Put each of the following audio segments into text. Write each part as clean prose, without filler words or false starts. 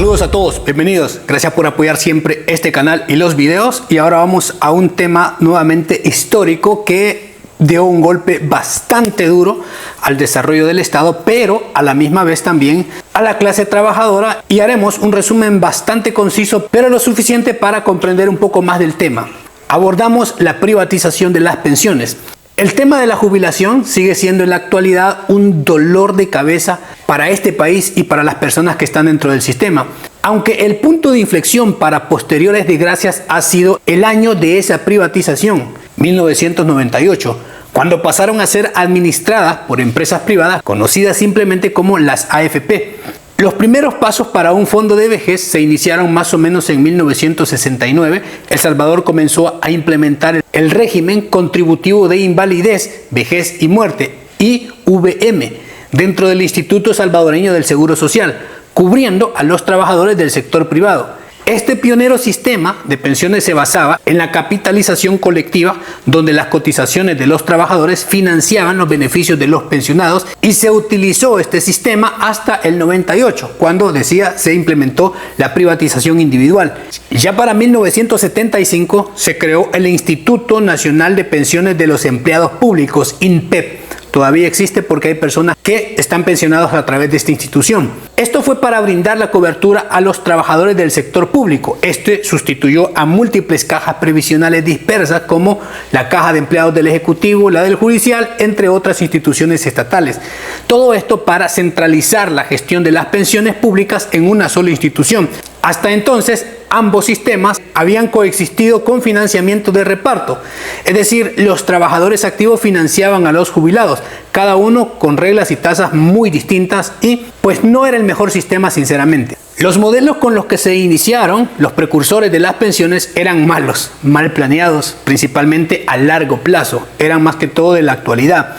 Saludos a todos, bienvenidos. Gracias por apoyar siempre este canal y los videos. Y ahora vamos a un tema nuevamente histórico que dio un golpe bastante duro al desarrollo del Estado, pero a la misma vez también a la clase trabajadora, y haremos un resumen bastante conciso, pero lo suficiente para comprender un poco más del tema. Abordamos la privatización de las pensiones. El tema de la jubilación sigue siendo en la actualidad un dolor de cabeza para este país y para las personas que están dentro del sistema. Aunque el punto de inflexión para posteriores desgracias ha sido el año de esa privatización, 1998, cuando pasaron a ser administradas por empresas privadas conocidas simplemente como las AFP. Los primeros pasos para un fondo de vejez se iniciaron más o menos en 1969. El Salvador comenzó a implementar el régimen contributivo de invalidez, vejez y muerte, IVM, dentro del Instituto Salvadoreño del Seguro Social, cubriendo a los trabajadores del sector privado. Este pionero sistema de pensiones se basaba en la capitalización colectiva, donde las cotizaciones de los trabajadores financiaban los beneficios de los pensionados, y se utilizó este sistema hasta el 98, cuando se implementó la privatización individual. Ya para 1975 se creó el Instituto Nacional de Pensiones de los Empleados Públicos, INPEP. Todavía existe porque hay personas que están pensionados a través de esta institución. Esto fue para brindar la cobertura a los trabajadores del sector público. Este sustituyó a múltiples cajas previsionales dispersas como la Caja de Empleados del Ejecutivo, la del Judicial, entre otras instituciones estatales. Todo esto para centralizar la gestión de las pensiones públicas en una sola institución. Hasta entonces, ambos sistemas habían coexistido con financiamiento de reparto, es decir, los trabajadores activos financiaban a los jubilados, cada uno con reglas y tasas muy distintas, y pues no era el mejor sistema sinceramente. Los modelos con los que se iniciaron los precursores de las pensiones eran malos, mal planeados, principalmente a largo plazo, eran más que todo de la actualidad.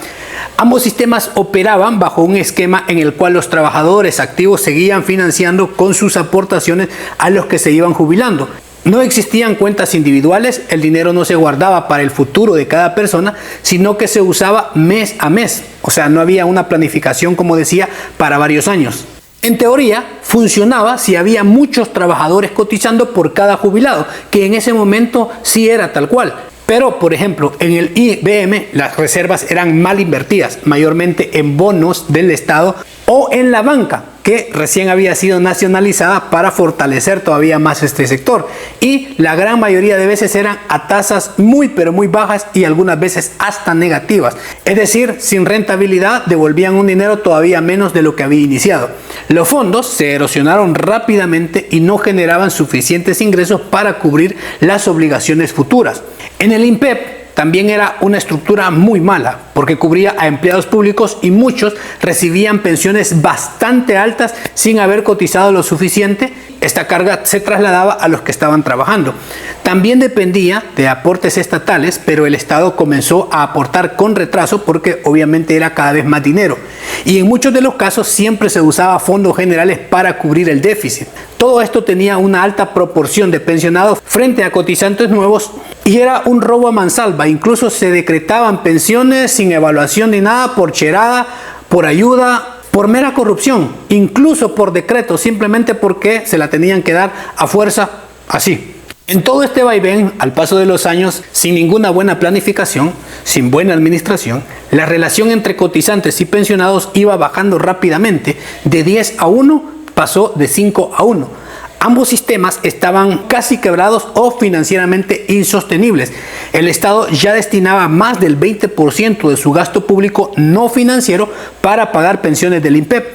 Ambos sistemas operaban bajo un esquema en el cual los trabajadores activos seguían financiando con sus aportaciones a los que se iban jubilando. No existían cuentas individuales, el dinero no se guardaba para el futuro de cada persona, sino que se usaba mes a mes. O sea, no había una planificación, como decía, para varios años. En teoría, funcionaba si había muchos trabajadores cotizando por cada jubilado, que en ese momento sí era tal cual. Pero, por ejemplo, en el IVM las reservas eran mal invertidas, mayormente en bonos del Estado o en la banca, que recién había sido nacionalizada para fortalecer todavía más este sector. Y la gran mayoría de veces eran a tasas muy pero muy bajas y algunas veces hasta negativas. Es decir, sin rentabilidad devolvían un dinero todavía menos de lo que había iniciado. Los fondos se erosionaron rápidamente y no generaban suficientes ingresos para cubrir las obligaciones futuras. En el INPEP también era una estructura muy mala, porque cubría a empleados públicos y muchos recibían pensiones bastante altas sin haber cotizado lo suficiente. Esta carga se trasladaba a los que estaban trabajando. También dependía de aportes estatales, pero el Estado comenzó a aportar con retraso porque obviamente era cada vez más dinero. Y en muchos de los casos siempre se usaba fondos generales para cubrir el déficit. Todo esto tenía una alta proporción de pensionados frente a cotizantes nuevos y era un robo a mansalva. Incluso se decretaban pensiones sin evaluación ni nada, por cherada, por ayuda, por mera corrupción, incluso por decreto, simplemente porque se la tenían que dar a fuerza así. En todo este vaivén, al paso de los años, sin ninguna buena planificación, sin buena administración, la relación entre cotizantes y pensionados iba bajando rápidamente. De 10 a 1 pasó de 5 a 1. Ambos sistemas estaban casi quebrados o financieramente insostenibles. El Estado ya destinaba más del 20% de su gasto público no financiero para pagar pensiones del INPEP.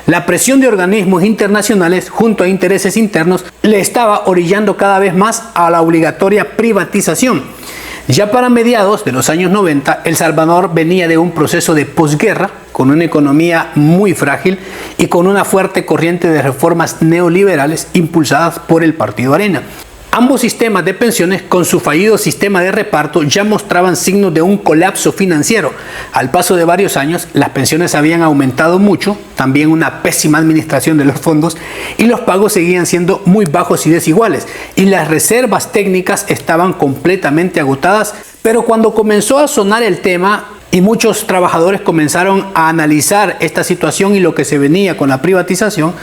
La presión de organismos internacionales junto a intereses internos le estaba orillando cada vez más a la obligatoria privatización. Ya para mediados de los años 90, El Salvador venía de un proceso de posguerra con una economía muy frágil y con una fuerte corriente de reformas neoliberales impulsadas por el Partido Arena. Ambos sistemas de pensiones, con su fallido sistema de reparto, ya mostraban signos de un colapso financiero. Al paso de varios años, las pensiones habían aumentado mucho, también una pésima administración de los fondos, y los pagos seguían siendo muy bajos y desiguales, y las reservas técnicas estaban completamente agotadas. Pero cuando comenzó a sonar el tema y muchos trabajadores comenzaron a analizar esta situación y lo que se venía con la privatización,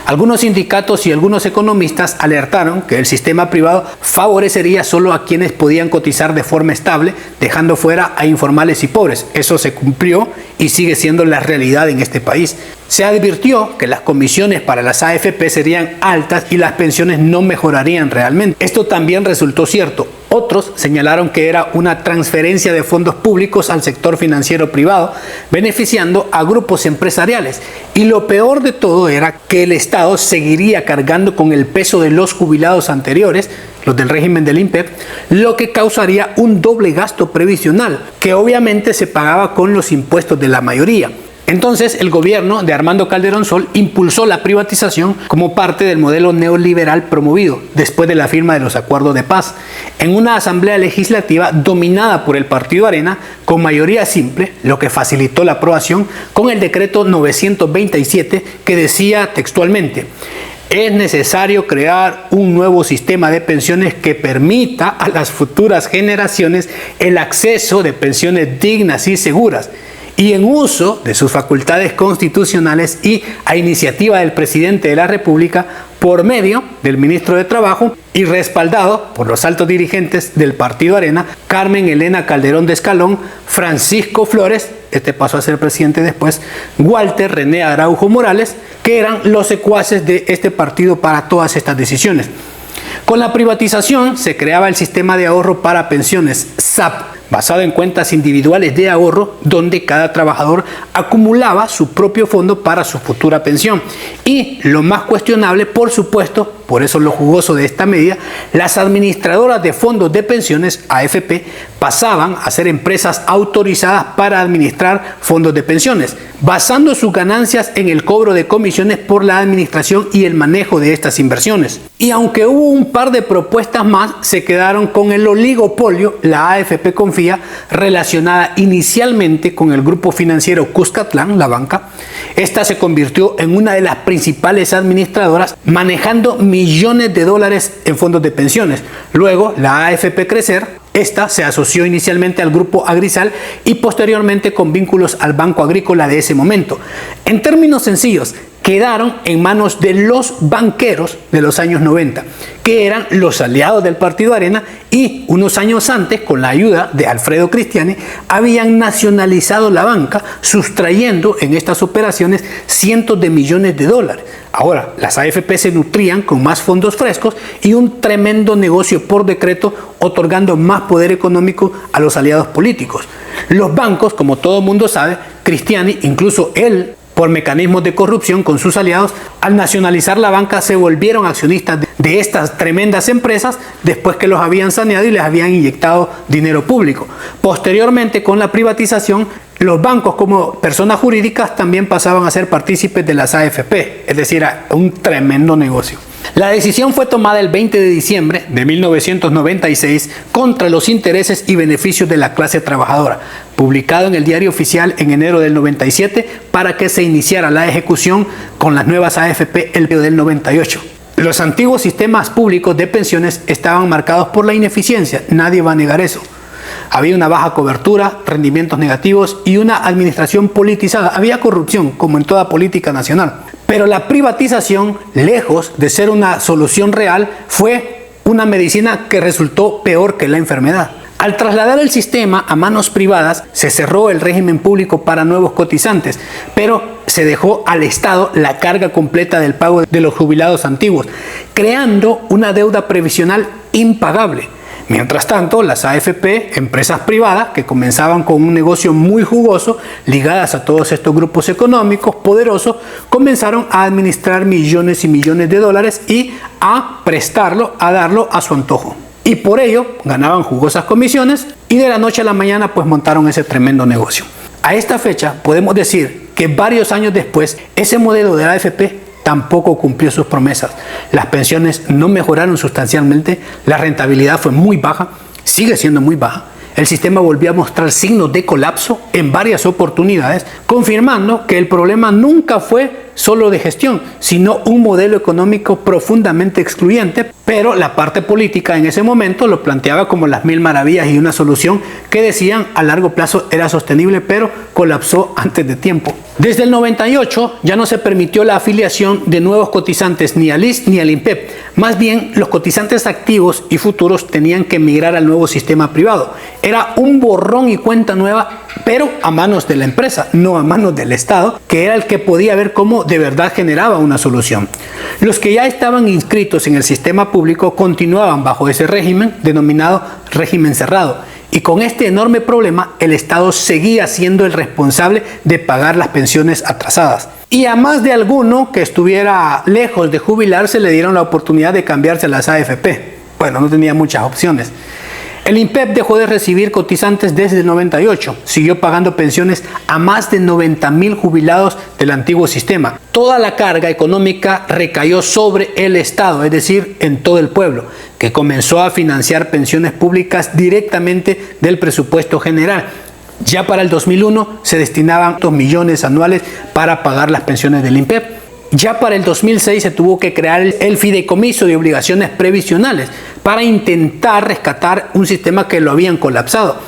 algunos sindicatos y algunos economistas alertaron que el sistema privado favorecería solo a quienes podían cotizar de forma estable, dejando fuera a informales y pobres. Eso se cumplió y sigue siendo la realidad en este país. Se advirtió que las comisiones para las AFP serían altas y las pensiones no mejorarían realmente. Esto también resultó cierto. Otros señalaron que era una transferencia de fondos públicos al sector financiero privado, beneficiando a grupos empresariales. Y lo peor de todo era que el Estado seguiría cargando con el peso de los jubilados anteriores, los del régimen del INPEP, lo que causaría un doble gasto previsional, que obviamente se pagaba con los impuestos de la mayoría. Entonces, el gobierno de Armando Calderón Sol impulsó la privatización como parte del modelo neoliberal promovido después de la firma de los acuerdos de paz, en una asamblea legislativa dominada por el Partido Arena con mayoría simple, lo que facilitó la aprobación con el decreto 927 que decía textualmente: es necesario crear un nuevo sistema de pensiones que permita a las futuras generaciones el acceso de pensiones dignas y seguras, y en uso de sus facultades constitucionales y a iniciativa del presidente de la República por medio del ministro de Trabajo y respaldado por los altos dirigentes del Partido Arena, Carmen Elena Calderón de Escalón, Francisco Flores, este pasó a ser presidente después, Walter René Araujo Morales, que eran los secuaces de este partido para todas estas decisiones. Con la privatización se creaba el sistema de ahorro para pensiones, SAP, basado en cuentas individuales de ahorro, donde cada trabajador acumulaba su propio fondo para su futura pensión. Y lo más cuestionable, por supuesto, por eso lo jugoso de esta medida, las administradoras de fondos de pensiones, AFP, pasaban a ser empresas autorizadas para administrar fondos de pensiones, basando sus ganancias en el cobro de comisiones por la administración y el manejo de estas inversiones. Y aunque hubo un par de propuestas más, se quedaron con el oligopolio, la AFP Confía, relacionada inicialmente con el grupo financiero Cuscatlán, la banca. Esta se convirtió en una de las principales administradoras, manejando millones de dólares en fondos de pensiones. Luego, la AFP Crecer, esta se asoció inicialmente al grupo Agrisal y posteriormente con vínculos al Banco Agrícola de ese momento. En términos sencillos, quedaron en manos de los banqueros de los años 90, que eran los aliados del Partido Arena, y unos años antes, con la ayuda de Alfredo Cristiani, habían nacionalizado la banca, sustrayendo en estas operaciones cientos de millones de dólares. Ahora, las AFP se nutrían con más fondos frescos y un tremendo negocio por decreto, otorgando más poder económico a los aliados políticos. Los bancos, como todo mundo sabe, Cristiani, incluso él, por mecanismos de corrupción con sus aliados, al nacionalizar la banca se volvieron accionistas de estas tremendas empresas después que los habían saneado y les habían inyectado dinero público. Posteriormente, con la privatización, los bancos como personas jurídicas también pasaban a ser partícipes de las AFP, es decir, un tremendo negocio. La decisión fue tomada el 20 de diciembre de 1996 contra los intereses y beneficios de la clase trabajadora, publicado en el Diario Oficial en enero del 97 para que se iniciara la ejecución con las nuevas AFP el del 98. Los antiguos sistemas públicos de pensiones estaban marcados por la ineficiencia, nadie va a negar eso. Había una baja cobertura, rendimientos negativos y una administración politizada. Había corrupción, como en toda política nacional. Pero la privatización, lejos de ser una solución real, fue una medicina que resultó peor que la enfermedad. Al trasladar el sistema a manos privadas, se cerró el régimen público para nuevos cotizantes, pero se dejó al Estado la carga completa del pago de los jubilados antiguos, creando una deuda previsional impagable. Mientras tanto, las AFP, empresas privadas que comenzaban con un negocio muy jugoso, ligadas a todos estos grupos económicos poderosos, comenzaron a administrar millones y millones de dólares y a prestarlo, a darlo a su antojo. Y por ello ganaban jugosas comisiones y de la noche a la mañana pues montaron ese tremendo negocio. A esta fecha podemos decir que varios años después ese modelo de la AFP tampoco cumplió sus promesas. Las pensiones no mejoraron sustancialmente, la rentabilidad fue muy baja, sigue siendo muy baja. El sistema volvió a mostrar signos de colapso en varias oportunidades, confirmando que el problema nunca fue solo de gestión, sino un modelo económico profundamente excluyente, pero la parte política en ese momento lo planteaba como las mil maravillas y una solución que decían a largo plazo era sostenible, pero colapsó antes de tiempo. Desde el 98 ya no se permitió la afiliación de nuevos cotizantes ni al ISSSTE ni al INPEP. Más bien, los cotizantes activos y futuros tenían que migrar al nuevo sistema privado. Era un borrón y cuenta nueva, pero a manos de la empresa, no a manos del Estado, que era el que podía ver cómo de verdad generaba una solución. Los que ya estaban inscritos en el sistema público continuaban bajo ese régimen denominado régimen cerrado. Y con este enorme problema, el Estado seguía siendo el responsable de pagar las pensiones atrasadas. Y a más de alguno que estuviera lejos de jubilarse le dieron la oportunidad de cambiarse a las AFP. Bueno, no tenía muchas opciones. El INPEP dejó de recibir cotizantes desde el 98, siguió pagando pensiones a más de 90.000 jubilados del antiguo sistema. Toda la carga económica recayó sobre el Estado, es decir, en todo el pueblo, que comenzó a financiar pensiones públicas directamente del presupuesto general. Ya para el 2001 se destinaban 2 millones anuales para pagar las pensiones del INPEP. Ya para el 2006 se tuvo que crear el fideicomiso de obligaciones previsionales para intentar rescatar un sistema que lo habían colapsado.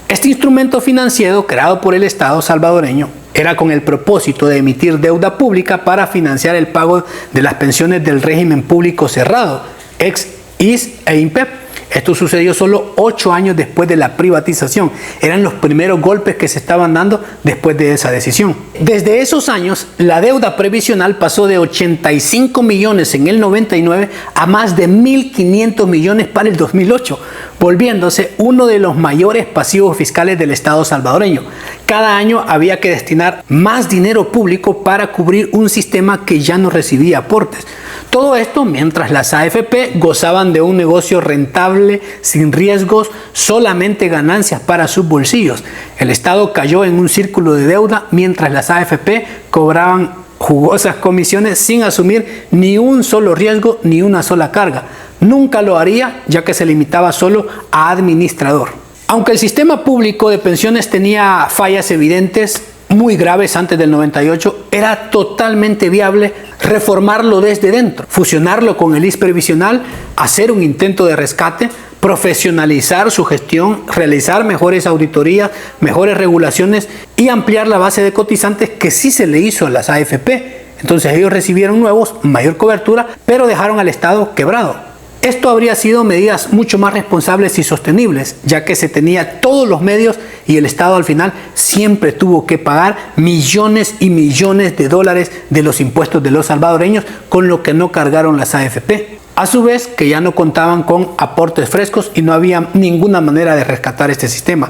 Este instrumento financiero creado por el Estado salvadoreño era con el propósito de emitir deuda pública para financiar el pago de las pensiones del régimen público cerrado, ex ISSSTE e INPEP. Esto sucedió solo 8 años después de la privatización. Eran los primeros golpes que se estaban dando después de esa decisión. Desde esos años, la deuda previsional pasó de 85 millones en el 99 a más de 1.500 millones para el 2008, volviéndose uno de los mayores pasivos fiscales del Estado salvadoreño. Cada año había que destinar más dinero público para cubrir un sistema que ya no recibía aportes. Todo esto mientras las AFP gozaban de un negocio rentable, sin riesgos, solamente ganancias para sus bolsillos. El Estado cayó en un círculo de deuda mientras las AFP cobraban jugosas comisiones sin asumir ni un solo riesgo ni una sola carga. Nunca lo haría, ya que se limitaba solo a administrador. Aunque el sistema público de pensiones tenía fallas evidentes, muy graves antes del 98, era totalmente viable reformarlo desde dentro, fusionarlo con el ISSSTE previsional, hacer un intento de rescate, profesionalizar su gestión, realizar mejores auditorías, mejores regulaciones y ampliar la base de cotizantes que sí se le hizo a las AFP. Entonces ellos recibieron nuevos, mayor cobertura, pero dejaron al Estado quebrado. Esto habría sido medidas mucho más responsables y sostenibles, ya que se tenía todos los medios y el Estado al final siempre tuvo que pagar millones y millones de dólares de los impuestos de los salvadoreños, con lo que no cargaron las AFP. A su vez, que ya no contaban con aportes frescos y no había ninguna manera de rescatar este sistema.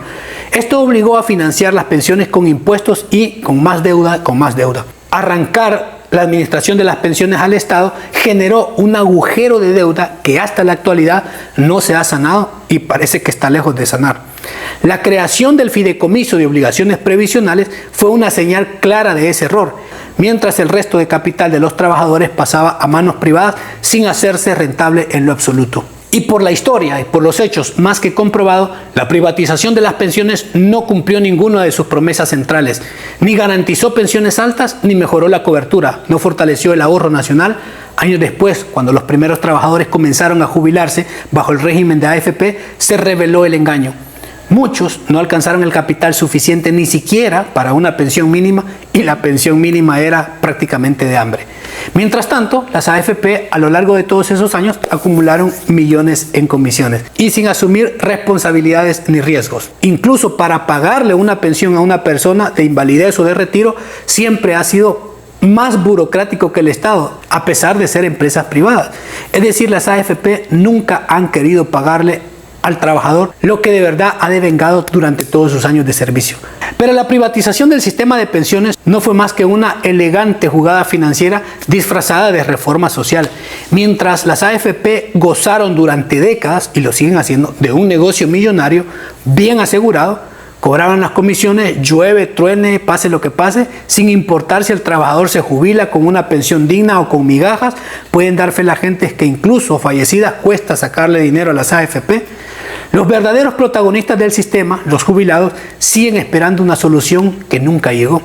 Esto obligó a financiar las pensiones con impuestos y con más deuda. Arrancar la administración de las pensiones al Estado generó un agujero de deuda que hasta la actualidad no se ha sanado y parece que está lejos de sanar. La creación del fideicomiso de obligaciones previsionales fue una señal clara de ese error, mientras el resto de capital de los trabajadores pasaba a manos privadas sin hacerse rentable en lo absoluto. Y por la historia y por los hechos más que comprobado, la privatización de las pensiones no cumplió ninguna de sus promesas centrales, ni garantizó pensiones altas ni mejoró la cobertura, no fortaleció el ahorro nacional. Años después, cuando los primeros trabajadores comenzaron a jubilarse bajo el régimen de AFP, se reveló el engaño. Muchos no alcanzaron el capital suficiente ni siquiera para una pensión mínima y la pensión mínima era prácticamente de hambre. Mientras tanto, las AFP a lo largo de todos esos años acumularon millones en comisiones y sin asumir responsabilidades ni riesgos. Incluso para pagarle una pensión a una persona de invalidez o de retiro siempre ha sido más burocrático que el Estado, a pesar de ser empresas privadas. Es decir, las AFP nunca han querido pagarle al trabajador lo que de verdad ha devengado durante todos sus años de servicio. Pero la privatización del sistema de pensiones no fue más que una elegante jugada financiera disfrazada de reforma social. Mientras las AFP gozaron durante décadas, y lo siguen haciendo, de un negocio millonario bien asegurado, cobraban las comisiones, llueve, truene, pase lo que pase, sin importar si el trabajador se jubila con una pensión digna o con migajas. Pueden dar fe la gente que incluso fallecidas cuesta sacarle dinero a las AFP. Los verdaderos protagonistas del sistema, los jubilados, siguen esperando una solución que nunca llegó.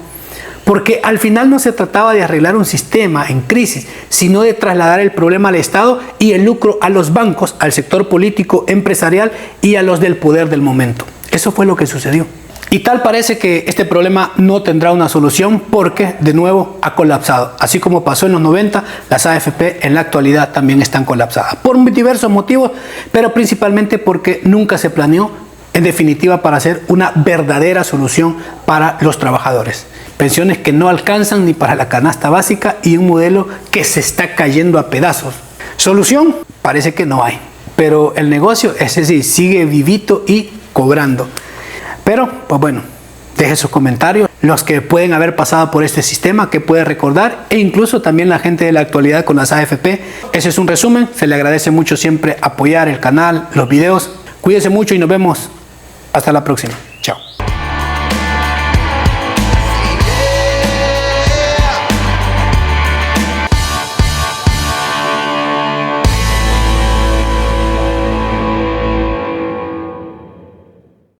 porque al final no se trataba de arreglar un sistema en crisis, sino de trasladar el problema al Estado y el lucro a los bancos, al sector político, empresarial y a los del poder del momento. Eso fue lo que sucedió. Y tal parece que este problema no tendrá una solución porque, de nuevo, ha colapsado. Así como pasó en los 90, las AFP en la actualidad también están colapsadas. Por diversos motivos, pero principalmente porque nunca se planeó, en definitiva, para hacer una verdadera solución para los trabajadores. Pensiones que no alcanzan ni para la canasta básica y un modelo que se está cayendo a pedazos. Solución, parece que no hay. Pero el negocio, es decir, sigue vivito y cobrando. Pero, pues bueno, deje sus comentarios, los que pueden haber pasado por este sistema, que puede recordar, e incluso también la gente de la actualidad con las AFP. Ese es un resumen, se le agradece mucho siempre apoyar el canal, los videos. Cuídense mucho y nos vemos hasta la próxima. Chao.